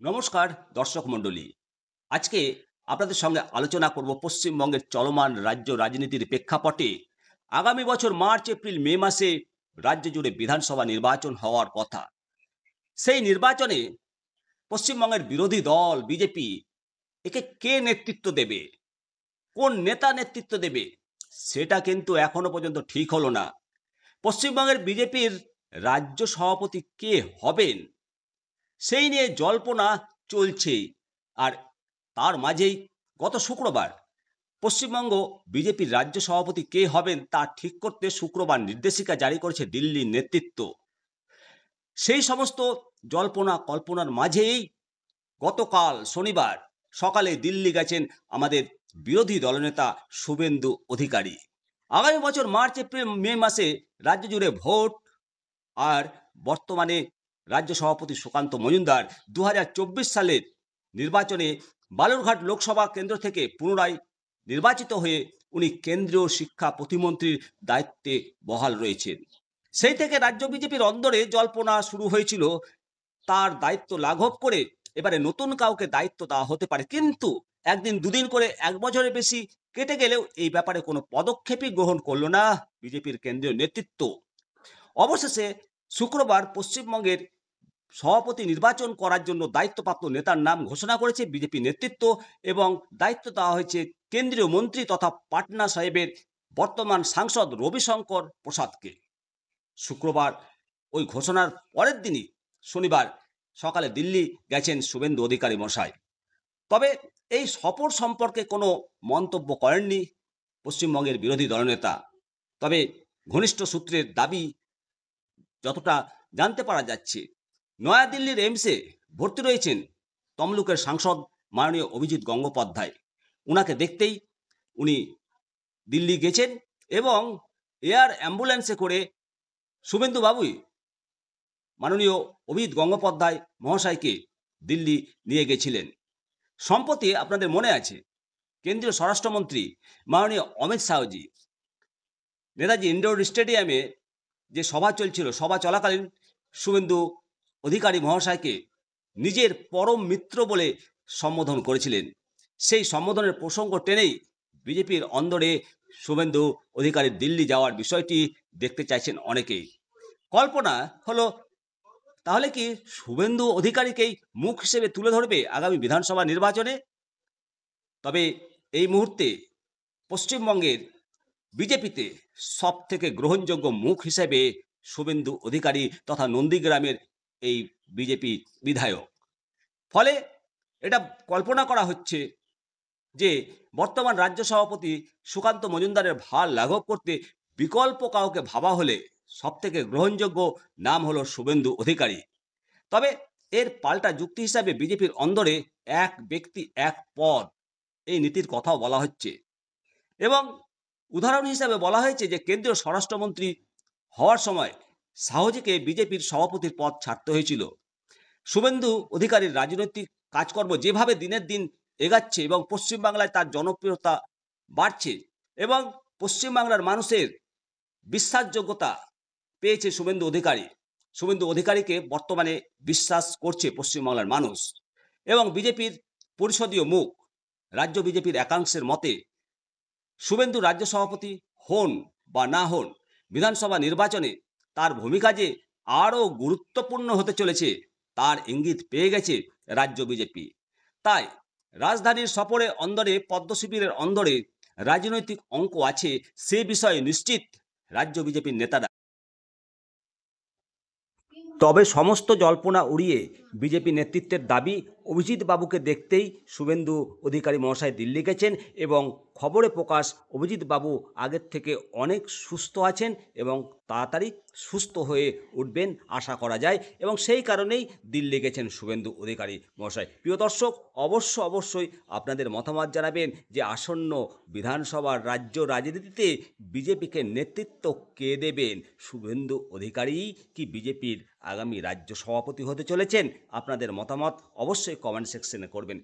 নমস্কার দর্শক মণ্ডলী। আজকে আপনাদের সঙ্গে আলোচনা করব পশ্চিমবঙ্গের চলমান রাজ্য রাজনীতির প্রেক্ষাপটে আগামী বছর মার্চ এপ্রিল মে মাসে রাজ্য জুড়ে বিধানসভা নির্বাচন হওয়ার কথা। সেই নির্বাচনে পশ্চিমবঙ্গের বিরোধী দল বিজেপি একে কে নেতৃত্ব দেবে, কোন নেতা নেতৃত্ব দেবে, সেটা কিন্তু এখনো পর্যন্ত ঠিক হলো না। পশ্চিমবঙ্গের বিজেপির রাজ্য সভাপতি কে হবেন সেই নিয়ে জল্পনা চলছেই। আর তার মাঝেই গত শুক্রবার পশ্চিমবঙ্গ বিজেপির রাজ্য সভাপতি কে হবেন তা ঠিক করতে শুক্রবার নির্দেশিকা জারি করেছে দিল্লির নেতৃত্ব। সেই সমস্ত জল্পনা কল্পনার মাঝেই গতকাল শনিবার সকালে দিল্লি গেছেন আমাদের বিরোধী দলনেতা শুভেন্দু অধিকারী। আগামী বছর মার্চ এপ্রিল মে মাসে রাজ্য জুড়ে ভোট। আর বর্তমানে রাজ্য সভাপতি সুকান্ত মজুমদার 2024 সালের নির্বাচনে বালুরঘাট লোকসভা কেন্দ্র থেকে পুনরায় নির্বাচিত হয়ে উনি কেন্দ্রীয় শিক্ষা প্রতিমন্ত্রীর দায়িত্বে বহাল রয়েছেন। সেই থেকে রাজ্য বিজেপির অন্দরে জল্পনা শুরু হয়েছিল তার দায়িত্ব লাঘব করে এবারে নতুন কাউকে দায়িত্ব দেওয়া হতে পারে, কিন্তু একদিন দুদিন করে এক বছরের বেশি কেটে গেলেও এই ব্যাপারে কোনো পদক্ষেপই গ্রহণ করলো না বিজেপির কেন্দ্রীয় নেতৃত্ব। অবশেষে শুক্রবার পশ্চিমবঙ্গের সভাপতি নির্বাচন করার জন্য দায়িত্বপ্রাপ্ত নেতার নাম ঘোষণা করেছে বিজেপি নেতৃত্ব এবং দায়িত্ব দেওয়া হয়েছে কেন্দ্রীয় মন্ত্রী তথা পাটনা সাহেবের বর্তমান সাংসদ রবিশঙ্কর প্রসাদকে। শুক্রবার ওই ঘোষণার পরের দিনই শনিবার সকালে দিল্লি গেছেন শুভেন্দু অধিকারী মশাই। তবে এই সফর সম্পর্কে কোনো মন্তব্য করেননি পশ্চিমবঙ্গের বিরোধী দলনেতা। তবে ঘনিষ্ঠ সূত্রের দাবি যতটা জানতে পারা যাচ্ছে, নয়াদিল্লির এইমসে ভর্তি রয়েছেন তমলুকের সাংসদ মাননীয় অভিজিৎ গঙ্গোপাধ্যায়। উনাকে দেখতেই উনি দিল্লি গেছেন এবং এয়ার অ্যাম্বুলেন্সে করে শুভেন্দু বাবুই মাননীয় অভিজিৎ গঙ্গোপাধ্যায় মহাশয়কে দিল্লি নিয়ে গেছিলেন। সম্প্রতি আপনাদের মনে আছে কেন্দ্রীয় স্বরাষ্ট্রমন্ত্রী মাননীয় অমিত শাহজি নেতাজি ইন্ডোর স্টেডিয়ামে যে সভা চলছিল, সভা চলাকালীন শুভেন্দু অধিকারী মহাশয়কে নিজের পরম মিত্র বলে সম্বোধন করেছিলেন। সেই সম্বোধনের প্রসঙ্গ টেনেই বিজেপির অন্দরে শুভেন্দু অধিকারীর দিল্লি যাওয়ার বিষয়টি দেখতে চাইছেন অনেকেই। কল্পনা হলো তাহলে কি শুভেন্দু অধিকারীকেই মুখ হিসেবে তুলে ধরবে আগামী বিধানসভা নির্বাচনে? তবে এই মুহূর্তে পশ্চিমবঙ্গের বিজেপিতে সব থেকে গ্রহণযোগ্য মুখ হিসেবে শুভেন্দু অধিকারী তথা নন্দীগ্রামের এই বিজেপি বিধায়ক। ফলে এটা কল্পনা করা হচ্ছে যে বর্তমান রাজ্য সভাপতি সুকান্ত মজুমদারের ভার লাঘব করতে বিকল্প কাউকে ভাবা হলে সব থেকে গ্রহণযোগ্য নাম হলো শুভেন্দু অধিকারী। তবে এর পাল্টা যুক্তি হিসাবে বিজেপির অন্দরে এক ব্যক্তি এক পদ এই নীতির কথাও বলা হচ্ছে এবং উদাহরণ হিসাবে বলা হয়েছে যে কেন্দ্রীয় স্বরাষ্ট্রমন্ত্রী হওয়ার সময় শাহজিকে বিজেপির সভাপতির পদ ছাড়তে হয়েছিল। শুভেন্দু অধিকারীর রাজনৈতিক কাজকর্ম যেভাবে দিনের দিন এগাচ্ছে এবং পশ্চিমবাংলায় তার জনপ্রিয়তা বাড়ছে এবং পশ্চিমবাংলার মানুষের বিশ্বাসযোগ্যতা পেয়েছে শুভেন্দু অধিকারীকে বর্তমানে বিশ্বাস করছে পশ্চিমবাংলার মানুষ এবং বিজেপির পরিষদীয় মুখ রাজ্য বিজেপির একাংশের মতে শুভেন্দু রাজ্য সভাপতি হন বা না হন, বিধানসভা নির্বাচনে তার ভূমিকা যে আরও গুরুত্বপূর্ণ হতে চলেছে তার ইঙ্গিত পেয়ে গেছে রাজ্য বিজেপি। তাই রাজধানীর সফরে অন্দরে পদ্ম শিবিরের অন্দরে রাজনৈতিক অঙ্ক আছে সে বিষয়ে নিশ্চিত রাজ্য বিজেপির নেতারা। তবে সমস্ত জল্পনা উড়িয়ে বিজেপি নেতৃত্বের দাবি অভিজিৎ বাবুকে দেখতেই শুভেন্দু অধিকারী মহাশয় দিল্লি গেছেন এবং খবরে প্রকাশ অভিজিৎ বাবু আগের থেকে অনেক সুস্থ আছেন এবং তাড়াতাড়ি সুস্থ হয়ে উঠবেন আশা করা যায় এবং সেই কারণেই দিল্লি গেছেন শুভেন্দু অধিকারী মহাশয়। প্রিয় দর্শক, অবশ্যই আপনাদের মতামত জানাবেন যে আসন্ন বিধানসভার রাজ্য রাজনীতিতে বিজেপিকে নেতৃত্ব কে দেবেন? শুভেন্দু অধিকারী কি বিজেপির আগামী রাজ্য সভাপতি হতে চলেছেন? আপনাদের মতামত অবশ্যই কমেন্ট সেকশনে করবেন।